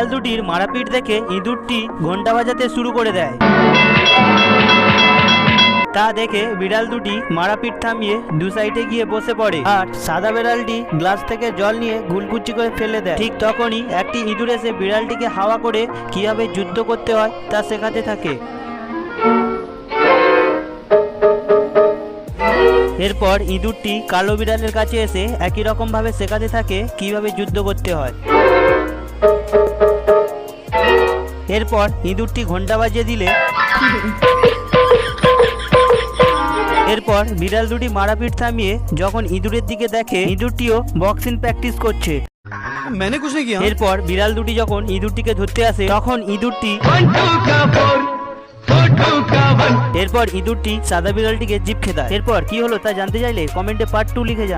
বিড়াল দুটির মারাপিট দেখে ইঁদুরটি ঘন্টা বাজাতে শুরু করে দেয়। তা দেখে বিড়াল দুটি মারাপিট থামিয়ে দু সাইডে গিয়ে বসে পড়ে আর সাদা বিড়ালটি গ্লাস থেকে জল নিয়ে গুলকুচি করে ফেলে দেয়। ঠিক তখনই একটি ইঁদুর এসে বিড়ালটিকে হাওয়া করে কিভাবে যুদ্ধ করতে হয় তা শেখাতে থাকে। এরপর ইঁদুরটি কালো বিড়ালের কাছে এসে একই রকম ভাবে শেখাতে থাকে কিভাবে যুদ্ধ করতে হয়। এরপর ইঁদুরটি ঘন্টা বাজিয়ে দিলে এরপর বিড়াল দুটি মারাপিট থামিয়ে যখন ইঁদুরের দিকে দেখে ইঁদুরটিও বক্সিং প্র্যাকটিস করছে। এরপর বিড়াল দুটি যখন ইঁদুরটিকে ধরতে আসে তখন ইঁদুরটি সাদা বিড়ালটিকে জিভ খেদায়। এরপর কি হলো তা জানতে চাইলে কমেন্টে পার্ট 2 লিখে যান।